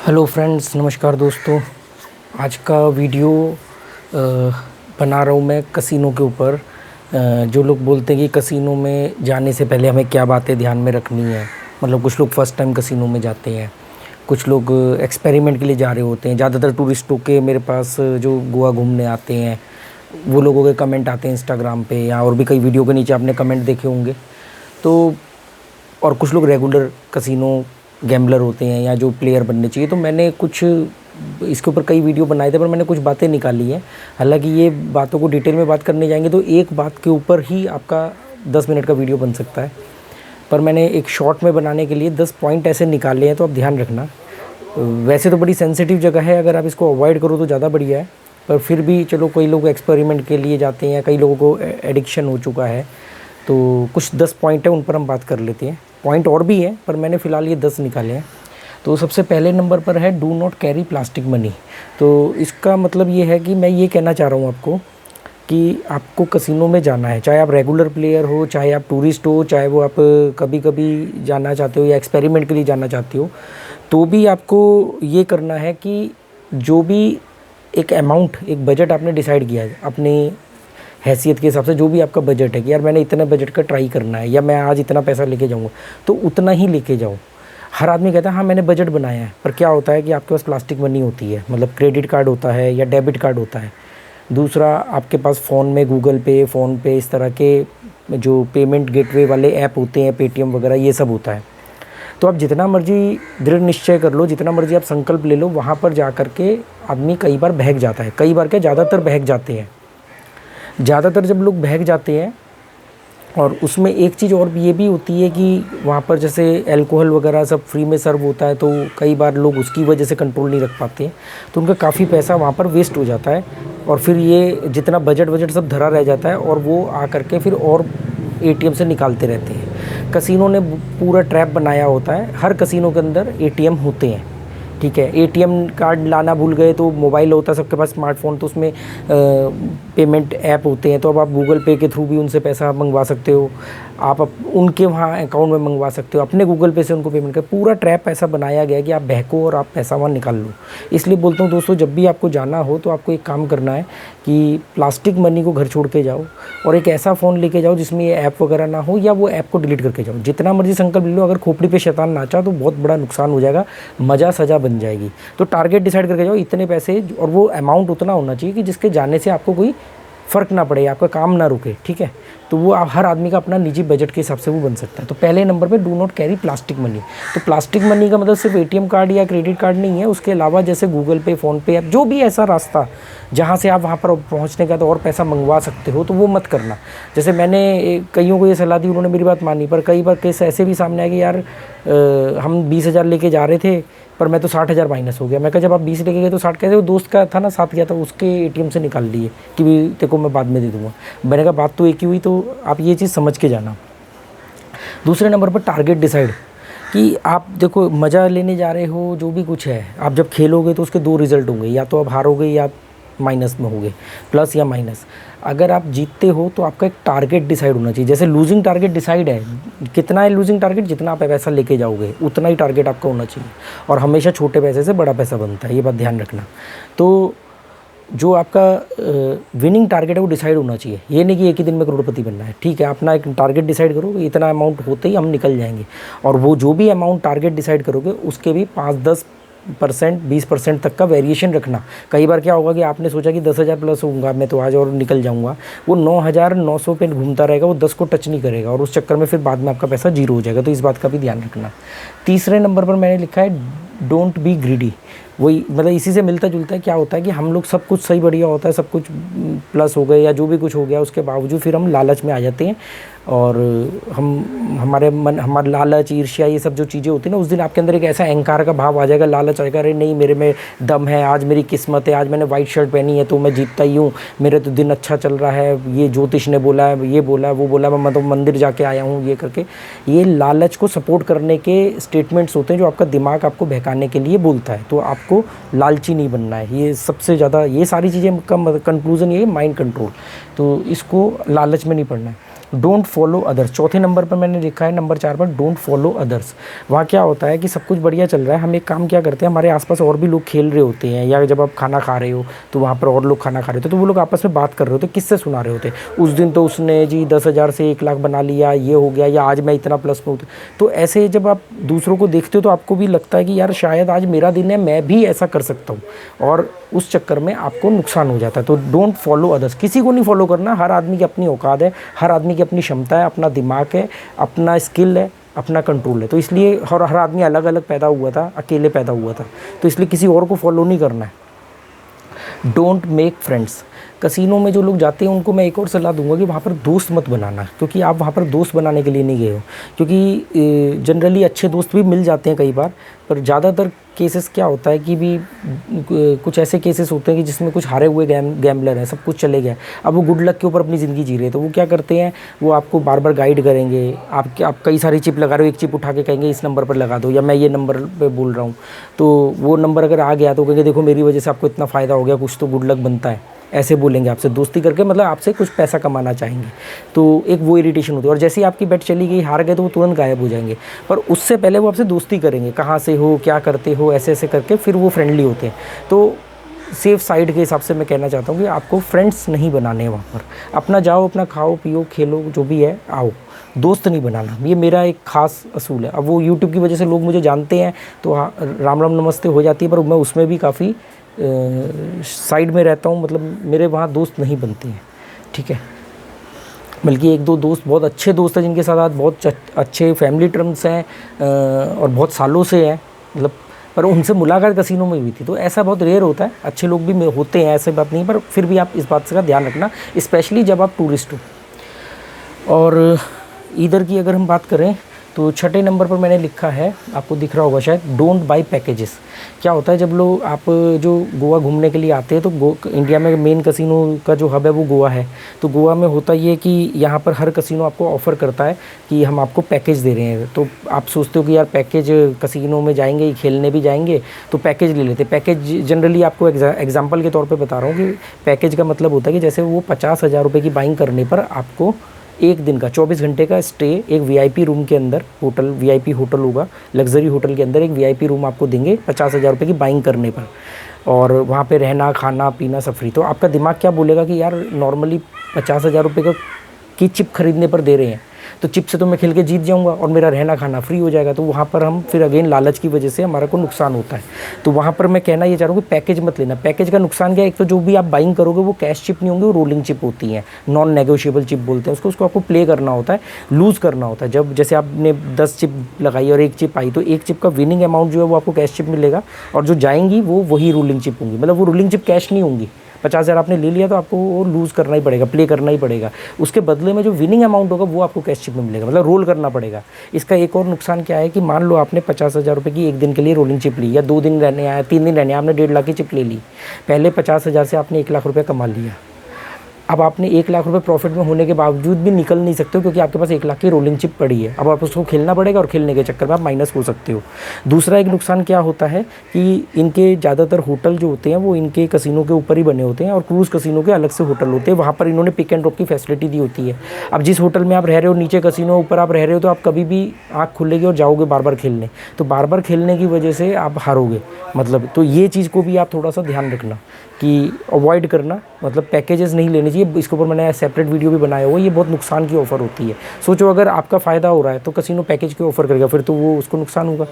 Hello friends, नमस्कार दोस्तों। आज का वीडियो बना रहा हूँ मैं कसिनो के ऊपर। जो लोग बोलते हैं कि कसिनो में जाने से पहले हमें क्या बातें ध्यान में रखनी है। मतलब कुछ लोग फर्स्ट टाइम कसिनो में जाते हैं, कुछ लोग एक्सपेरिमेंट के लिए जा रहे होते हैं। ज़्यादातर टूरिस्टों के मेरे पास जो गोवा घूमने आते हैं वो लोगों के कमेंट आते हैं इंस्टाग्राम पे, या और भी कई वीडियो के नीचे आपने कमेंट देखे होंगे। तो और कुछ लोग रेगुलर कसिनो गैम्बलर होते हैं या जो प्लेयर बनने चाहिए। तो मैंने कुछ इसके ऊपर कई वीडियो बनाए थे, पर मैंने कुछ बातें निकाली हैं। हालांकि ये बातों को डिटेल में बात करने जाएंगे तो एक बात के ऊपर ही आपका 10 मिनट का वीडियो बन सकता है, पर मैंने एक शॉर्ट में बनाने के लिए 10 पॉइंट ऐसे निकाले हैं, तो आप ध्यान रखना। वैसे तो बड़ी सेंसिटिव जगह है, अगर आप इसको अवॉइड करो तो ज़्यादा बढ़िया है। पर फिर भी चलो, कई लोग एक्सपेरिमेंट के लिए जाते हैं, कई लोगों को एडिक्शन हो चुका है। तो कुछ 10 पॉइंट है, उन पर हम बात कर लेते हैं। पॉइंट और भी हैं, पर मैंने फ़िलहाल ये 10 निकाले हैं। तो सबसे पहले नंबर पर है do not carry plastic money. तो इसका मतलब ये है कि मैं ये कहना चाह रहा हूँ आपको कि आपको कसिनो में जाना है, चाहे आप रेगुलर प्लेयर हो, चाहे आप टूरिस्ट हो, चाहे वो आप कभी कभी जाना चाहते हो या एक्सपेरिमेंट के लिए जाना चाहते हो, तो भी आपको ये करना है कि जो भी एक अमाउंट, एक बजट आपने डिसाइड किया है अपनी हैसियत के हिसाब से, जो भी आपका बजट है कि यार मैंने इतने बजट का ट्राई करना है या मैं आज इतना पैसा लेके जाऊँगा, तो उतना ही लेके जाओ। हर आदमी कहता है हाँ मैंने बजट बनाया है, पर क्या होता है कि आपके पास प्लास्टिक मनी होती है, मतलब क्रेडिट कार्ड होता है या डेबिट कार्ड होता है। दूसरा, आपके पास फ़ोन में गूगल पे, फ़ोनपे, इस तरह के जो पेमेंट गेटवे वाले ऐप होते हैं, पेटीएम वगैरह, ये सब होता है। तो आप जितना मर्जी दृढ़ निश्चय कर लो, जितना मर्जी आप संकल्प ले लो, वहाँ पर जा कर के आदमी कई बार बहक जाता है। कई बार क्या, ज़्यादातर बहक जाते हैं। ज़्यादातर जब लोग बहक जाते हैं, और उसमें एक चीज़ और भी ये भी होती है कि वहाँ पर जैसे अल्कोहल वगैरह सब फ्री में सर्व होता है, तो कई बार लोग उसकी वजह से कंट्रोल नहीं रख पाते हैं, तो उनका काफ़ी पैसा वहाँ पर वेस्ट हो जाता है। और फिर ये जितना बजट सब धरा रह जाता है, और वो आ करके फिर और एटीएम से निकालते रहते हैं। कसिनो ने पूरा ट्रैप बनाया होता है, हर कसिनो के अंदर एटीएम होते हैं, ठीक है। एटीएम कार्ड लाना भूल गए तो मोबाइल होता है सबके पास, स्मार्टफोन, तो उसमें पेमेंट ऐप होते हैं, तो अब आप गूगल पे के थ्रू भी उनसे पैसा मंगवा सकते हो। आप उनके वहाँ अकाउंट में मंगवा सकते हो, अपने गूगल पे से उनको पेमेंट कर। पूरा ट्रैप ऐसा बनाया गया है कि आप बहको और आप पैसा वहाँ निकाल लो। इसलिए बोलता हूँ दोस्तों, जब भी आपको जाना हो तो आपको एक काम करना है कि प्लास्टिक मनी को घर छोड़ के जाओ, और एक ऐसा फ़ोन लेके जाओ जिसमें ये ऐप वगैरह ना हो, या वो ऐप को डिलीट करके जाओ। जितना मर्जी संकल्प ले लो, अगर खोपड़ी पे शैतान नाचा तो बहुत बड़ा नुकसान हो जाएगा, मज़ा सजा बन जाएगी। तो टारगेट डिसाइड करके जाओ, इतने पैसे, और वो अमाउंट उतना होना चाहिए कि जिसके जाने से आपको कोई फ़र्क ना पड़े, आपका काम ना रुके, ठीक है। तो वो आप, हर आदमी का अपना निजी बजट के हिसाब से वो बन सकता है। तो पहले नंबर पे do not carry plastic money. तो प्लास्टिक मनी का मतलब सिर्फ एटीएम कार्ड या क्रेडिट कार्ड नहीं है, उसके अलावा जैसे गूगल पे, फ़ोनपे, जो भी ऐसा रास्ता जहाँ से आप वहाँ पर पहुँचने का तो और पैसा मंगवा सकते हो, तो वो मत करना। जैसे मैंने कईयों को ये सलाह दी, उन्होंने मेरी बात मानी, पर कई बार केस ऐसे भी सामने आए कि यार हम 20,000 लेके जा रहे थे, पर मैं तो 60,000 माइनस हो गया। मैं कहा जब आप 20 लेके गए तो 60 कैसे? वो दोस्त का था ना, साथ गया था, उसके एटीएम से निकाल लिए कि भी तेरे को मैं बाद में दे दूँगा। मैंने कहा बात तो एक ही हुई, तो आप ये चीज़ समझ के जाना। दूसरे नंबर पर टारगेट डिसाइड, कि आप देखो मज़ा लेने जा रहे हो, जो भी कुछ है, आप जब खेलोगे तो उसके 2 रिज़ल्ट होंगे, या तो आप हारोगे या माइनस में होगे, प्लस या माइनस। अगर आप जीतते हो तो आपका एक टारगेट डिसाइड होना चाहिए। जैसे लूजिंग टारगेट डिसाइड है, कितना है लूजिंग टारगेट, जितना आप पैसा लेके जाओगे उतना ही टारगेट आपका होना चाहिए, और हमेशा छोटे पैसे से बड़ा पैसा बनता है, ये बात ध्यान रखना। तो जो आपका विनिंग टारगेट है वो डिसाइड होना चाहिए। ये नहीं कि एक ही दिन में करोड़पति बनना है, ठीक है। अपना एक टारगेट डिसाइड करो, इतना अमाउंट होते ही हम निकल जाएंगे, और वो जो भी अमाउंट टारगेट डिसाइड करोगे उसके भी 5-10%, 20% तक का वेरिएशन रखना। कई बार क्या होगा कि आपने सोचा कि 10,000 प्लस होऊंगा मैं तो आज और निकल जाऊंगा, वो 9,900 पे घूमता रहेगा, वो 10 को टच नहीं करेगा, और उस चक्कर में फिर बाद में आपका पैसा जीरो हो जाएगा। तो इस बात का भी ध्यान रखना। तीसरे नंबर पर मैंने लिखा है डोंट बी ग्रीडी। वही मतलब इसी से मिलता जुलता है। क्या होता है कि हम लोग सब कुछ सही बढ़िया होता है, सब कुछ प्लस हो गए या जो भी कुछ हो गया, उसके बावजूद फिर हम लालच में आ जाते हैं, और हमारा लालच, ईर्ष्या, ये सब जो चीज़ें होती हैं ना, उस दिन आपके अंदर एक ऐसा अहंकार का भाव आ जाएगा, लालच आएगा, अरे नहीं मेरे में दम है, आज मेरी किस्मत है, आज मैंने वाइट शर्ट पहनी है तो मैं जीतता ही हूँ, मेरा तो दिन अच्छा चल रहा है, ये ज्योतिष ने बोला है, ये बोला है, वो बोला, मैं तो मंदिर जाके आया हूँ, ये करके। ये लालच को सपोर्ट करने के स्टेटमेंट्स होते हैं जो आपका दिमाग आपको बहकाने के लिए बोलता है। तो आपको लालची नहीं बनना है। ये सबसे ज़्यादा, ये सारी चीज़ें का कंक्लूज़न ये है, माइंड कंट्रोल। तो इसको लालच में नहीं पड़ना है। Don't follow others. चौथे नंबर पर मैंने लिखा है, नंबर 4 पर, डोंट फॉलो अदर्स। वहाँ क्या होता है कि सब कुछ बढ़िया चल रहा है, हम एक काम क्या करते हैं, हमारे आसपास और भी लोग खेल रहे होते हैं, या जब आप खाना खा रहे हो तो वहाँ पर और लोग खाना खा रहे होते, तो वो लोग आपस में बात कर रहे होते, किससे सुना रहे होते, उस दिन तो उसने जी 10,000 से 1 लाख बना लिया, ये हो गया, या आज मैं इतना प्लस में हूँ। तो ऐसे जब आप दूसरों को देखते हो तो आपको भी लगता है कि यार शायद आज मेरा दिन है, मैं भी ऐसा कर सकता हूँ, और उस चक्कर में आपको नुकसान हो जाता है। तो डोंट फॉलो अदर्स, किसी को नहीं फॉलो करना। हर आदमी की अपनी औकात है, हर आदमी की अपनी क्षमता है, अपना दिमाग है, अपना स्किल है, अपना कंट्रोल है। तो इसलिए हर आदमी अलग अलग पैदा हुआ था, अकेले पैदा हुआ था, तो इसलिए किसी और को फॉलो नहीं करना है। Don't make friends. कसिनो में जो लोग जाते हैं उनको मैं एक और सलाह दूंगा कि वहाँ पर दोस्त मत बनाना, क्योंकि आप वहाँ पर दोस्त बनाने के लिए नहीं गए हो। क्योंकि जनरली अच्छे दोस्त भी मिल जाते हैं कई बार, पर ज़्यादातर केसेस क्या होता है कि भी कुछ ऐसे केसेस होते हैं कि जिसमें कुछ हारे हुए गैम्बलर हैं, सब कुछ चले गया, अब वो गुड लक के ऊपर अपनी ज़िंदगी जी रहे हैं। तो वो क्या करते हैं, वो आपको बार बार गाइड करेंगे। आप कई सारी चिप लगा रहे हो, एक चिप उठा के कहेंगे इस नंबर पर लगा दो, या मैं ये नंबर पे बोल रहा हूँ, तो वो नंबर अगर आ गया तो कहेंगे देखो मेरी वजह से आपको इतना फ़ायदा हो गया, कुछ तो गुड लक बनता है, ऐसे बोलेंगे आपसे दोस्ती करके, मतलब आपसे कुछ पैसा कमाना चाहेंगे। तो एक वो इरिटेशन होती है, और जैसे ही आपकी बेट चली गई, हार गए, तो वो तुरंत गायब हो जाएंगे। पर उससे पहले वो आपसे दोस्ती करेंगे, कहाँ से हो, क्या करते हो, ऐसे ऐसे करके फिर वो फ्रेंडली होते हैं। तो सेफ साइड के हिसाब से मैं कहना चाहता हूँ कि आपको फ्रेंड्स नहीं बनाने हैं वहाँ पर। अपना जाओ, अपना खाओ पियो खेलो जो भी है, आओ, दोस्त नहीं बनाना। ये मेरा एक ख़ास असूल है। अब वो यूट्यूब की वजह से लोग मुझे जानते हैं तो हाँ, राम राम नमस्ते हो जाती है, पर मैं उसमें भी काफ़ी साइड में रहता हूँ, मतलब मेरे वहाँ दोस्त नहीं बनते हैं, ठीक है। बल्कि एक दो दोस्त, बहुत अच्छे दोस्त हैं जिनके साथ बहुत अच्छे फैमिली टर्म्स हैं और बहुत सालों से हैं, मतलब, पर उनसे मुलाकात कसिनो में हुई थी। तो ऐसा बहुत रेयर होता है, अच्छे लोग भी होते हैं, ऐसे बात नहीं, पर फिर भी आप इस बात का ध्यान रखना, स्पेशली जब आप टूरिस्ट हो। और इधर की अगर हम बात करें तो छठे नंबर पर मैंने लिखा है, आपको दिख रहा होगा शायद, डोंट बाई पैकेजेस। क्या होता है, जब लोग आप जो गोवा घूमने के लिए आते हैं, तो इंडिया में मेन कसिनो का जो हब है वो गोवा है। तो गोवा में होता ये कि यहाँ पर हर कसिनो आपको ऑफ़र करता है कि हम आपको पैकेज दे रहे हैं। तो आप सोचते हो कि यार पैकेज, कसिनो में जाएंगे, खेलने भी जाएंगे, तो पैकेज ले लेते। पैकेज जनरली आपको एग्जाम्पल के तौर पर बता रहा हूँ कि पैकेज का मतलब होता है कि जैसे वो 50,000 रुपये की बाइंग करने पर आपको एक दिन का 24 घंटे का स्टे एक वीआईपी रूम के अंदर, होटल वीआईपी होटल होगा, लग्जरी होटल के अंदर एक वीआईपी रूम आपको देंगे 50,000 रुपये की बाइंग करने पर, और वहाँ पे रहना खाना पीना सब फ्री। तो आपका दिमाग क्या बोलेगा कि यार नॉर्मली 50,000 रुपये की चिप खरीदने पर दे रहे हैं, तो चिप से तो मैं खेल के जीत जाऊंगा और मेरा रहना खाना फ्री हो जाएगा। तो वहाँ पर हम फिर अगेन लालच की वजह से हमारा को नुकसान होता है। तो वहाँ पर मैं कहना ये चाह रहा हूँ कि पैकेज मत लेना। पैकेज का नुकसान क्या है, एक तो जो भी आप बाइंग करोगे वो कैश चिप नहीं होंगी, वो रोलिंग चिप होती हैं, नॉन नेगोशिएबल चिप बोलते हैं उसको आपको प्ले करना होता है, लूज़ करना होता है। जब जैसे आपने 10 चिप लगाई और एक चिप आई, तो एक चिप का विनिंग अमाउंट जो है वो आपको कैश चिप मिलेगा, और जो जाएंगी वो वही रोलिंग चिप होंगी, मतलब वो रोलिंग चिप कैश नहीं होंगी। 50,000 आपने ले लिया तो आपको वो लूज़ करना ही पड़ेगा, प्ले करना ही पड़ेगा। उसके बदले में जो विनिंग अमाउंट होगा वो आपको कैश चिप में मिलेगा, मतलब रोल करना पड़ेगा। इसका एक और नुकसान क्या है कि मान लो आपने 50,000 रुपये की एक दिन के लिए रोलिंग चिप ली, या 2 दिन रहने आया, 3 दिन रहने आया, आपने 1.5 लाख की चिप ले ली। पहले 50,000 से आपने 1 लाख रुपये कमा लिया। अब आपने 1 लाख रुपए प्रॉफिट में होने के बावजूद भी निकल नहीं सकते हो, क्योंकि आपके पास 1 लाख की रोलिंग चिप पड़ी है। अब आप उसको खेलना पड़ेगा और खेलने के चक्कर में आप माइनस हो सकते हो। दूसरा एक नुकसान क्या होता है कि इनके ज़्यादातर होटल जो होते हैं वो इनके कसिनो के ऊपर ही बने होते हैं, और क्रूज़ कसिनो के अलग से होटल होते हैं। वहाँ पर इन्होंने पिक एंड ड्रॉप की फैसिलिटी दी होती है। अब जिस होटल में आप रह रहे हो, नीचे कसिनो, ऊपर आप रह रहे हो, तो आप कभी भी आँख खुलेगी और जाओगे बार बार खेलने। तो बार बार खेलने की वजह से आप हारोगे, मतलब। तो ये चीज़ को भी आप थोड़ा सा ध्यान रखना कि अवॉइड करना, मतलब पैकेजेस नहीं लेने चाहिए। इसके ऊपर मैंने सेपरेट वीडियो भी बनाया हुआ है। ये बहुत नुकसान की ऑफ़र होती है। सोचो अगर आपका फ़ायदा हो रहा है तो कसिनो पैकेज की ऑफ़र करेगा, फिर तो वो उसको नुकसान होगा।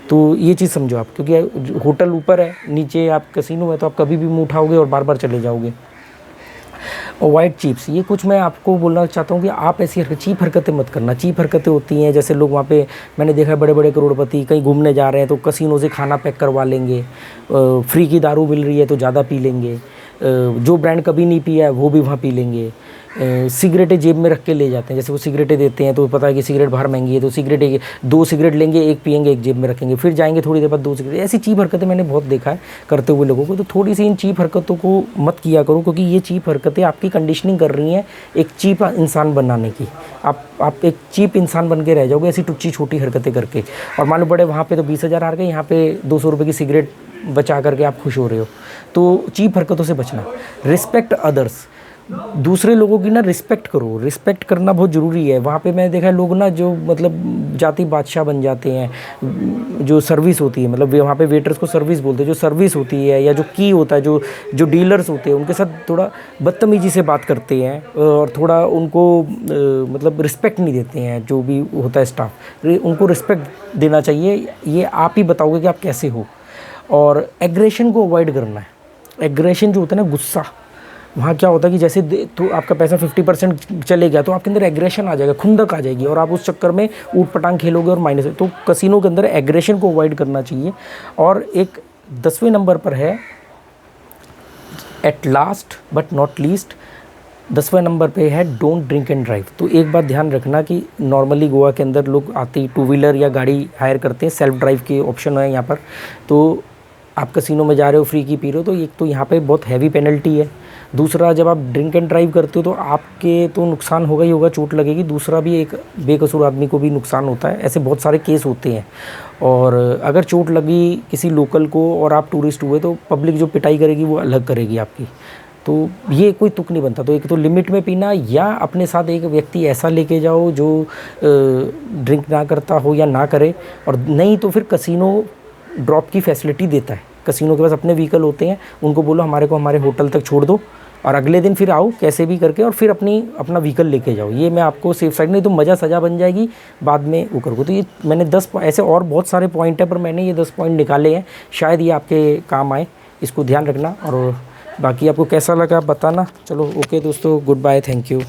तो ये चीज़ समझो आप, क्योंकि होटल ऊपर है, नीचे आप कसिनो है, तो आप कभी भी मुँह उठाओगे और बार बार चले जाओगे। अवॉइड चीप्स, ये कुछ मैं आपको बोलना चाहता हूँ कि आप ऐसी चीप हरकतें मत करना। चीप हरकतें होती हैं, जैसे लोग वहाँ पे, मैंने देखा है बड़े बड़े करोड़पति कहीं घूमने जा रहे हैं तो कसिनो से खाना पैक करवा लेंगे, फ्री की दारू मिल रही है तो ज़्यादा पी लेंगे, जो ब्रांड कभी नहीं पिया है वो भी वहाँ पी लेंगे। सिगरेटें जेब में रख के ले जाते हैं, जैसे वो सिगरेटें देते हैं तो पता है कि सिगरेट बाहर महंगी है, तो सिगरेट 2 सिगरेट लेंगे, एक पियेंगे, एक जेब में रखेंगे, फिर जाएंगे थोड़ी देर बाद 2 सिगरेट। ऐसी चीप हरकतें मैंने बहुत देखा है करते हुए लोगों को। तो थोड़ी सी इन चीप हरकतों को मत किया करो, क्योंकि ये चीप हरकतें आपकी कंडीशनिंग कर रही हैं एक चीप इंसान बनाने की। आप एक चीप इंसान बन के रह जाओगे ऐसी टुच्ची छोटी हरकतें करके। और मान लो बड़े वहाँ पे तो 20,000 हार गए, यहाँ पे 200 रुपये की सिगरेट बचा करके आप खुश हो रहे हो। तो चीप हरकतों से बचना। रिस्पेक्ट अदर्स, दूसरे लोगों की ना रिस्पेक्ट करो, रिस्पेक्ट करना बहुत ज़रूरी है। वहाँ पे मैंने देखा है लोग ना जो मतलब जाति बादशाह बन जाते हैं। जो सर्विस होती है, मतलब वहाँ पे वेटर्स को सर्विस बोलते हैं, जो सर्विस होती है या जो की होता है, जो जो डीलर्स होते हैं, उनके साथ थोड़ा बदतमीजी से बात करते हैं और थोड़ा उनको मतलब रिस्पेक्ट नहीं देते हैं। जो भी होता है स्टाफ, उनको रिस्पेक्ट देना चाहिए। ये आप ही बताओगे कि आप कैसे हो। और एग्रेशन को अवॉइड करना है। एग्रेशन जो होता है ना, गुस्सा, वहाँ क्या होता है कि जैसे तो आपका पैसा 50% चले गया तो आपके अंदर एग्रेशन आ जाएगा, खुंदक आ जाएगी और आप उस चक्कर में ऊट पटांग खेलोगे और माइनस। तो कसिनो के अंदर एग्रेशन को अवॉइड करना चाहिए। और एक 10वें नंबर पर है, at last but not least, 10वें नंबर पे है डोंट ड्रिंक एंड ड्राइव। तो एक बात ध्यान रखना कि नॉर्मली गोवा के अंदर लोग आते ही 2 व्हीलर या गाड़ी हायर करते हैं, सेल्फ ड्राइव के ऑप्शन है यहाँ पर। तो आप कसिनो में जा रहे हो, फ्री की पी रहे हो, तो एक तो यहाँ पे बहुत हैवी पेनल्टी है। दूसरा, जब आप ड्रिंक एंड ड्राइव करते हो तो आपके तो नुकसान होगा ही होगा, चोट लगेगी। दूसरा भी एक बेकसूर आदमी को भी नुकसान होता है। ऐसे बहुत सारे केस होते हैं। और अगर चोट लगी किसी लोकल को और आप टूरिस्ट हुए तो पब्लिक जो पिटाई करेगी वो अलग करेगी आपकी। तो ये कोई तुक नहीं बनता। तो एक तो लिमिट में पीना, या अपने साथ एक व्यक्ति ऐसा लेके जाओ जो ड्रिंक ना करता हो या ना करे। और नहीं तो फिर कसिनो ड्रॉप की फैसिलिटी देता है। कसिनो के पास अपने व्हीकल होते हैं, उनको बोलो हमारे को हमारे होटल तक छोड़ दो और अगले दिन फिर आओ कैसे भी करके और फिर अपना व्हीकल लेके जाओ। ये मैं आपको सेफ साइड, नहीं तो मज़ा सजा बन जाएगी बाद में वो करोगे। तो ये मैंने 10 ऐसे और बहुत सारे पॉइंट है, पर मैंने ये 10 पॉइंट निकाले हैं, शायद ये आपके काम आए। इसको ध्यान रखना। और बाकी आपको कैसा लगा बताना। चलो ओके दोस्तों, गुड बाय, थैंक यू।